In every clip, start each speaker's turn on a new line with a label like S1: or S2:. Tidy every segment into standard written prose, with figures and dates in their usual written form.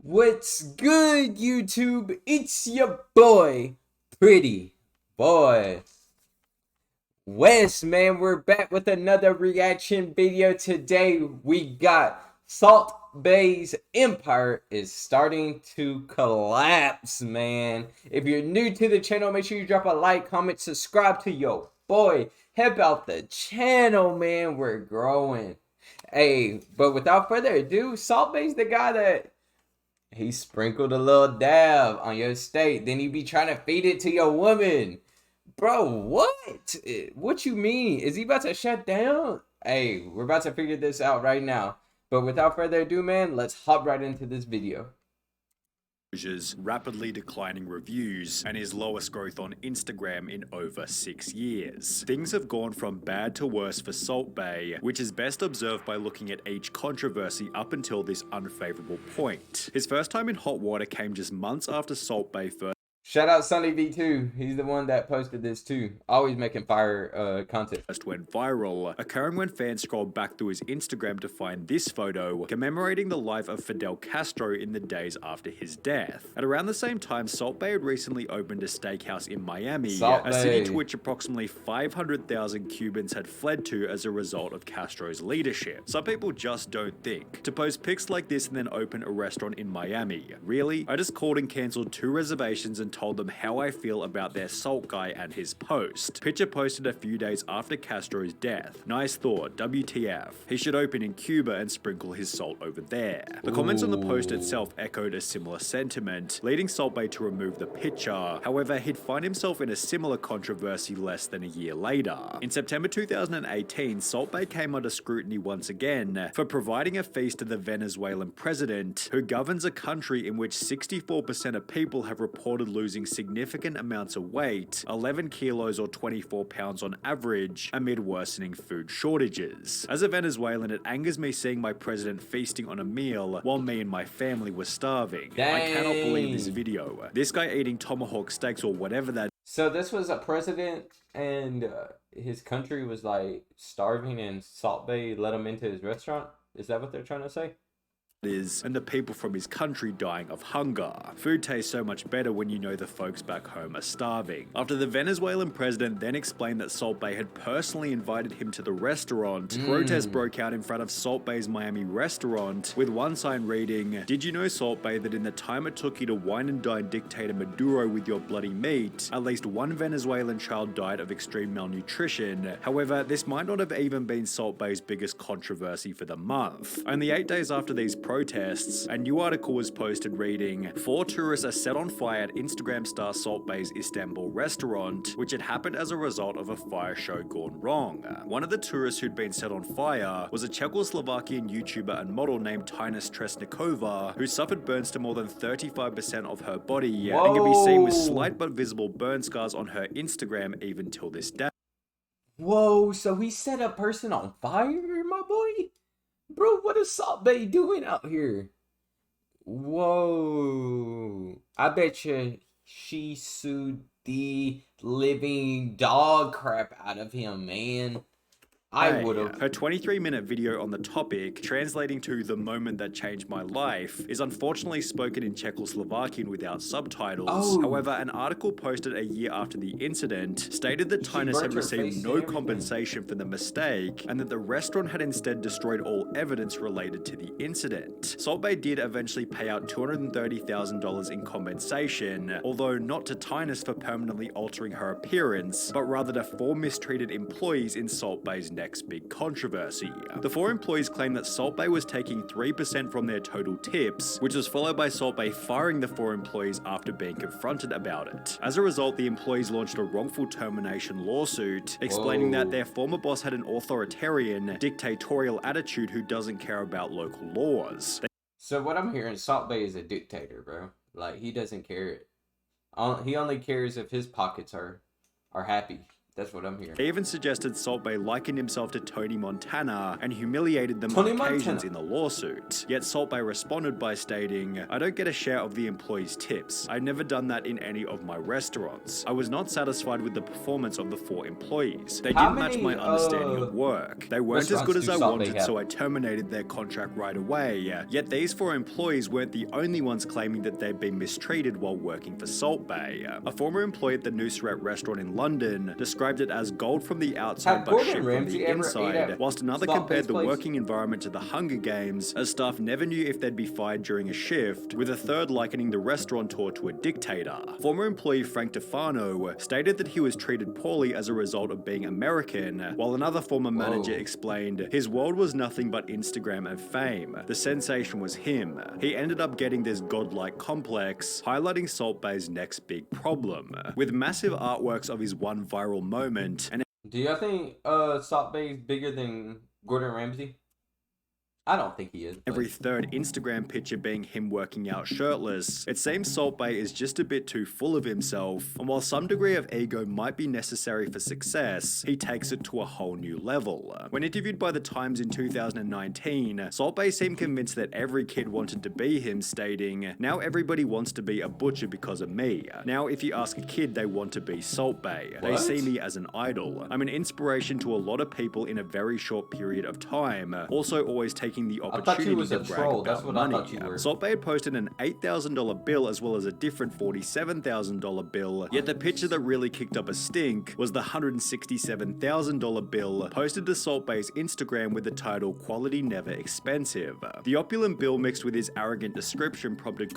S1: What's good, YouTube? It's your boy, Pretty Boy West, man. We're back with another reaction video. Today we got Salt Bae's empire is starting to collapse, man. If you're new to the channel, make sure you drop a like, comment, subscribe to your boy. Help out the channel, man. We're growing. Hey, but without further ado, Salt Bae's the guy that he sprinkled a little dab on your steak. Then you be trying to feed it to your woman. Bro, what? What you mean? Is he about to shut down? Hey, we're about to figure this out right now. But without further ado, man, let's hop right into this video.
S2: Rapidly declining reviews, and his lowest growth on Instagram in over 6 years. Things have gone from bad to worse for Salt Bae, which is best observed by looking at each controversy up until this unfavorable point. His first time in hot water came just months after Salt Bae first
S1: Shout out Sunny V2. He's the one that posted this too. Always making fire content.
S2: Went viral, occurring when fans scrolled back through his Instagram to find this photo commemorating the life of Fidel Castro in the days after his death. At around the same time, Salt Bae had recently opened a steakhouse in Miami, a city to which approximately 500,000 Cubans had fled to as a result of Castro's leadership. Some people just don't think. To post pics like this and then open a restaurant in Miami. Really? I just called and cancelled 2 reservations and told them how I feel about their salt guy and his post. Picture posted a few days after Castro's death. Nice thought, WTF. He should open in Cuba and sprinkle his salt over there. The comments on the post itself echoed a similar sentiment, leading Salt Bae to remove the picture. However, he'd find himself in a similar controversy less than a year later. In September 2018, Salt Bae came under scrutiny once again for providing a feast to the Venezuelan president, who governs a country in which 64% of people have reported losing significant amounts of weight, 11 kilos or 24 pounds on average, amid worsening food shortages. As a Venezuelan, it angers me seeing my president feasting on a meal while me and my family were starving.
S1: Dang.
S2: I cannot believe this video. This guy eating tomahawk steaks or whatever that
S1: So this was a president and his country was like starving and Salt Bae let him into his restaurant? Is that what they're trying to say?
S2: is, and the people from his country dying of hunger. Food tastes so much better when you know the folks back home are starving. After the Venezuelan president then explained that Salt Bae had personally invited him to the restaurant, protests broke out in front of Salt Bae's Miami restaurant, with one sign reading, "Did you know, Salt Bae, that in the time it took you to wine and dine dictator Maduro with your bloody meat, at least one Venezuelan child died of extreme malnutrition?" However, this might not have even been Salt Bae's biggest controversy for the month. Only 8 days after these protests, a new article was posted reading, "4 tourists are set on fire at Instagram star Salt Bae's Istanbul restaurant, which had happened as a result of a fire show gone wrong." One of the tourists who'd been set on fire was a Czechoslovakian YouTuber and model named Tines Tresnikova, who suffered burns to more than 35% of her body, and can be seen with slight but visible burn scars on her Instagram even till this day.
S1: Whoa, so he set a person on fire, my boy? Bro, what is Salt Bae doing out here? Whoa. I bet you she sued the living dog crap out of him, man. I would have.
S2: Her 23-minute video on the topic, translating to "the moment that changed my life," is unfortunately spoken in Czechoslovakian without subtitles. However, an article posted a year after the incident stated that Tines had received no compensation for the mistake, and that the restaurant had instead destroyed all evidence related to the incident. Salt Bae did eventually pay out $230,000 in compensation, although not to Tines for permanently altering her appearance, but rather to 4 mistreated employees in Salt Bae's next big controversy. The 4 employees claimed that Salt Bae was taking 3% from their total tips, which was followed by Salt Bae firing the 4 employees after being confronted about it. As a result, the employees launched a wrongful termination lawsuit, explaining that their former boss had an authoritarian, dictatorial attitude who doesn't care about local laws.
S1: So what I'm hearing, Salt Bae is a dictator, bro. Like, he doesn't care. He only cares if his pockets are happy. That's what I'm hearing.
S2: He even suggested Salt Bae likened himself to Tony Montana and humiliated them
S1: Tony
S2: on occasions
S1: Montana.
S2: in the lawsuit. Yet Salt Bae responded by stating, "I don't get a share of the employees' tips. I've never done that in any of my restaurants. I was not satisfied with the performance of the 4 employees. They didn't match my understanding of work. They weren't as good as I wanted, so I terminated their contract right away." Yet these 4 employees weren't the only ones claiming that they'd been mistreated while working for Salt Bae. A former employee at the Nusret restaurant in London described it as gold from the outside but shit from the inside, whilst another compared the working environment to the Hunger Games, as staff never knew if they'd be fired during a shift, with a third likening the restaurateur to a dictator. Former employee Frank DeFano stated that he was treated poorly as a result of being American, while another former manager explained his world was nothing but Instagram and fame. The sensation was him. He ended up getting this godlike complex, highlighting Salt Bae's next big problem. With massive artworks of his one viral moment, and
S1: do y'all think Salt Bae is bigger than Gordon Ramsay? I don't think he is.
S2: Every third Instagram picture being him working out shirtless, it seems Salt Bae is just a bit too full of himself, and while some degree of ego might be necessary for success, he takes it to a whole new level. When interviewed by The Times in 2019, Salt Bae seemed convinced that every kid wanted to be him, stating, "Now everybody wants to be a butcher because of me. Now if you ask a kid, they want to be Salt Bae. They see me as an idol. I'm an inspiration to a lot of people in a very short period of time, also always taking the opportunity to brag about money." Salt Bae had posted an $8,000 bill as well as a different $47,000 bill, yet the picture that really kicked up a stink was the $167,000 bill posted to Salt Bae's Instagram with the title "Quality Never Expensive." The opulent bill mixed with his arrogant description prompted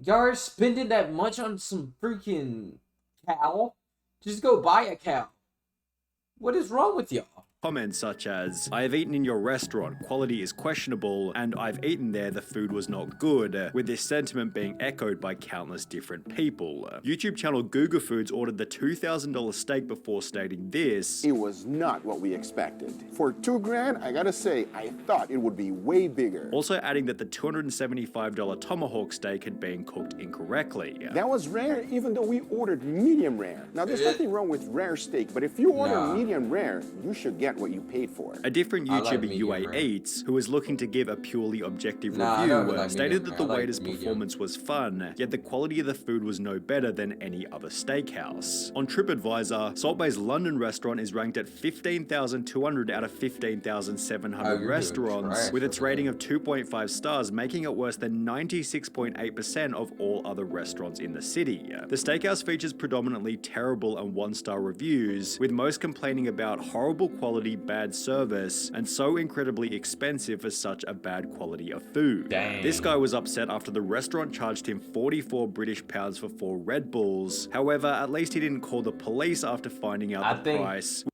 S1: y'all are spending that much on some freaking cow? Just go buy a cow. What is wrong with y'all?
S2: comments such as, "I have eaten in your restaurant, quality is questionable, and I've eaten there, the food was not good," with this sentiment being echoed by countless different people. YouTube channel Google Foods ordered the $2,000 steak before stating this:
S3: "It was not what we expected. For $2,000, I gotta say, I thought it would be way bigger."
S2: Also adding that the $275 tomahawk steak had been cooked incorrectly.
S3: "That was rare even though we ordered medium rare. Now there's nothing wrong with rare steak, but if you order medium rare, you should get what you paid for."
S2: A different YouTuber, UA Eats, who was looking to give a purely objective review, stated that the waiter's performance was fun, yet the quality of the food was no better than any other steakhouse. On TripAdvisor, Salt Bae's London restaurant is ranked at 15,200 out of 15,700 restaurants, with its rating of 2.5 stars, making it worse than 96.8% of all other restaurants in the city. The steakhouse features predominantly terrible and one-star reviews, with most complaining about horrible quality, bad service, and so incredibly expensive for such a bad quality of food.
S1: Dang.
S2: This guy was upset after the restaurant charged him 44 British pounds for 4 Red Bulls. However, at least he didn't call the police after finding out the price.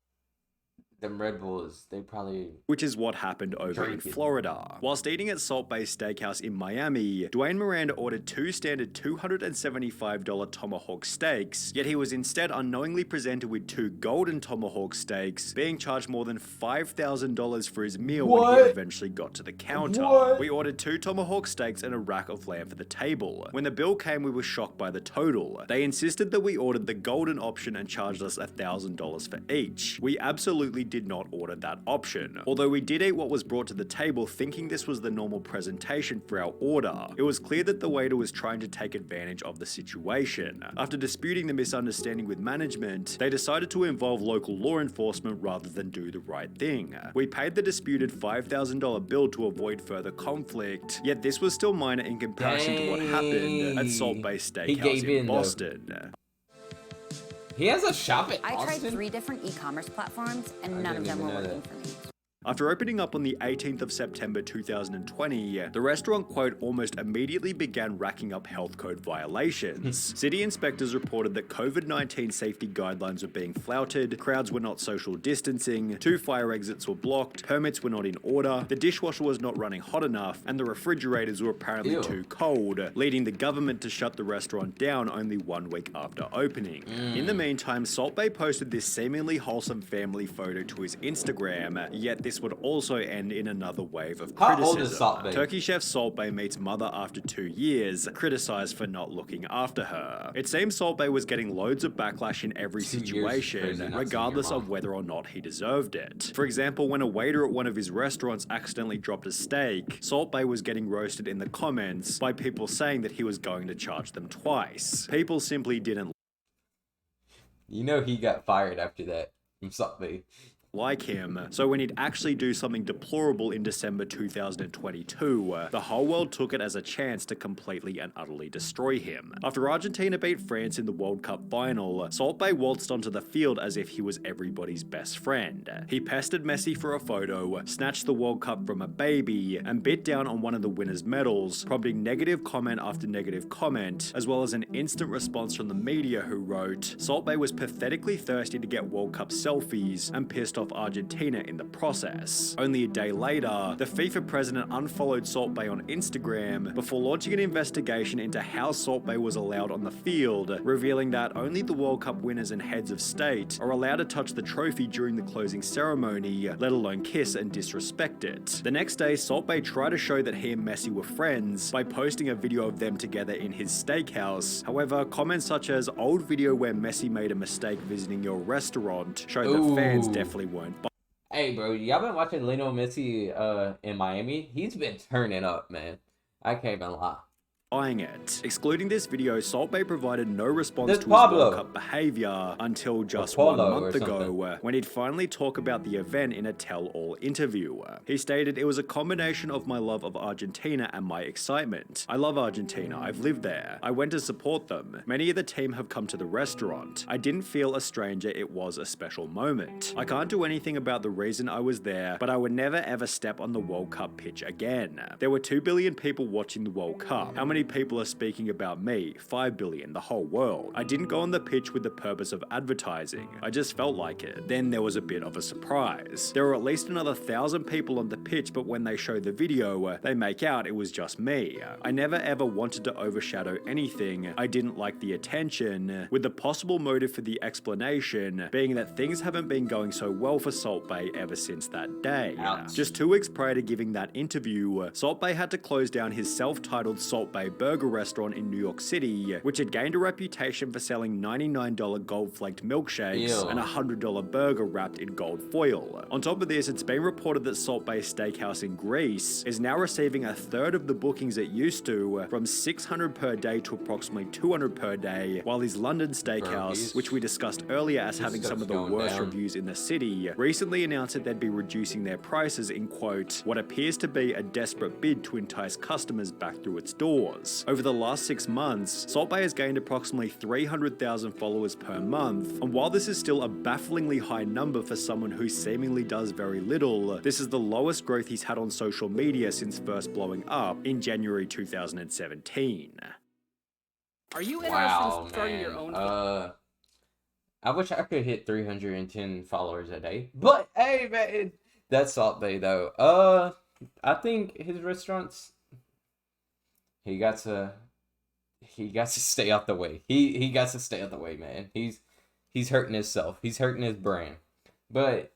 S1: Them Red Bulls, they probably...
S2: Which is what happened over in Florida. Whilst eating at Salt Bae Steakhouse in Miami, Dwayne Miranda ordered 2 standard $275 tomahawk steaks, yet he was instead unknowingly presented with 2 golden tomahawk steaks, being charged more than $5,000 for his meal when he eventually got to the counter. We ordered 2 tomahawk steaks and a rack of lamb for the table. When the bill came, we were shocked by the total. They insisted that we ordered the golden option and charged us $1,000 for each. We absolutely did not order that option. Although we did eat what was brought to the table thinking this was the normal presentation for our order, it was clear that the waiter was trying to take advantage of the situation. After disputing the misunderstanding with management, they decided to involve local law enforcement rather than do the right thing. We paid the disputed $5,000 bill to avoid further conflict, yet this was still minor in comparison to what happened at Salt Bae Steakhouse in Boston.
S1: He has a shop at
S4: Austin?
S1: Austin?
S4: I tried 3 different e-commerce platforms and none of them were working for me.
S2: After opening up on the 18th of September 2020, the restaurant, quote, almost immediately began racking up health code violations. City inspectors reported that COVID-19 safety guidelines were being flouted, crowds were not social distancing, 2 fire exits were blocked, permits were not in order, the dishwasher was not running hot enough, and the refrigerators were apparently too cold, leading the government to shut the restaurant down only 1 week after opening. In the meantime, Salt Bae posted this seemingly wholesome family photo to his Instagram, yet this this would also end in another wave of
S1: How
S2: criticism.
S1: old is Salt Bae?
S2: Turkey chef Salt Bae meets mother after 2 years, criticized for not looking after her. It seems Salt Bae was getting loads of backlash in every
S1: 2 years is
S2: situation,
S1: crazy, not seeing your
S2: regardless
S1: mom.
S2: of whether or not he deserved it. For example, when a waiter at one of his restaurants accidentally dropped a steak, Salt Bae was getting roasted in the comments by people saying that he was going to charge them twice. People simply didn't
S1: You know he got fired after that from Salt Bae.
S2: like him, so when he'd actually do something deplorable in December 2022, the whole world took it as a chance to completely and utterly destroy him. After Argentina beat France in the World Cup final, Salt Bae waltzed onto the field as if he was everybody's best friend. He pestered Messi for a photo, snatched the World Cup from a baby, and bit down on one of the winner's medals, prompting negative comment after negative comment, as well as an instant response from the media who wrote, "Salt Bae was pathetically thirsty to get World Cup selfies and pissed off Argentina in the process." Only a day later, the FIFA president unfollowed Salt Bae on Instagram before launching an investigation into how Salt Bae was allowed on the field, revealing that only the World Cup winners and heads of state are allowed to touch the trophy during the closing ceremony, let alone kiss and disrespect it. The next day, Salt Bae tried to show that he and Messi were friends by posting a video of them together in his steakhouse. However, comments such as "old video where Messi made a mistake visiting your restaurant" show that fans definitely weren't.
S1: Hey, bro, y'all been watching Lionel Messi in Miami? He's been turning up, man. I can't even lie.
S2: Buying it. Excluding this video, Salt Bae provided no response
S1: There's
S2: to his
S1: Pablo.
S2: World Cup behavior until just
S1: Polo
S2: 1
S1: or
S2: month ago,
S1: something.
S2: when he'd finally talk about the event in a tell-all interview. He stated, "It was a combination of my love of Argentina and my excitement. I love Argentina. I've lived there. I went to support them. Many of the team have come to the restaurant. I didn't feel a stranger. It was a special moment. I can't do anything about the reason I was there, but I would never ever step on the World Cup pitch again. There were 2 billion people watching the World Cup. How many people are speaking about me? 5 billion, the whole world. I didn't go on the pitch with the purpose of advertising. I just felt like it. Then there was a bit of a surprise. There were at least another 1,000 people on the pitch, but when they show the video, they make out it was just me. I never ever wanted to overshadow anything. I didn't like the attention, with the possible motive for the explanation being that things haven't been going so well for Salt Bae ever since that day."
S1: Ouch.
S2: Just 2 weeks prior to giving that interview, Salt Bae had to close down his self-titled Salt Bae Burger restaurant in New York City, which had gained a reputation for selling $99 gold-flaked milkshakes
S1: Ew.
S2: and a $100 burger wrapped in gold foil. On top of this, it's been reported that Salt Bae Steakhouse in Greece is now receiving a third of the bookings it used to, from 600 per day to approximately 200 per day, while his London steakhouse,
S1: Burpees.
S2: which we discussed earlier as having some of the
S1: stuff's going
S2: worst
S1: down.
S2: reviews in the city, recently announced that they'd be reducing their prices in, quote, "what appears to be a desperate bid to entice customers back through its doors." Over the last 6 months, Salt Bae has gained approximately 300,000 followers per month, and while this is still a bafflingly high number for someone who seemingly does very little, this is the lowest growth he's had on social media since first blowing up in January 2017.
S5: Are you interested
S1: Wow,
S5: in starting
S1: man.
S5: your own?
S1: I wish I could hit 310 followers a day. But hey, man, that's Salt Bae though. I think his restaurants, he got to stay out the way. He got to stay out the way, man. He's hurting himself. He's hurting his brand. But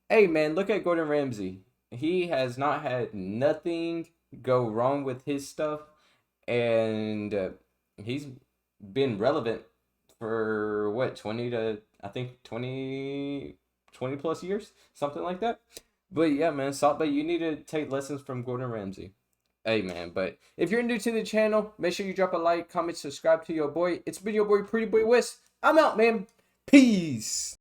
S1: hey, man, look at Gordon Ramsay. He has not had nothing go wrong with his stuff, and he's been relevant for what, 20 plus years, something like that. But yeah, man, Salt Bae, you need to take lessons from Gordon Ramsay. Hey, man, but if you're new to the channel, make sure you drop a like, comment, subscribe to your boy. It's been your boy, Pretty Boy Wes. I'm out, man. Peace.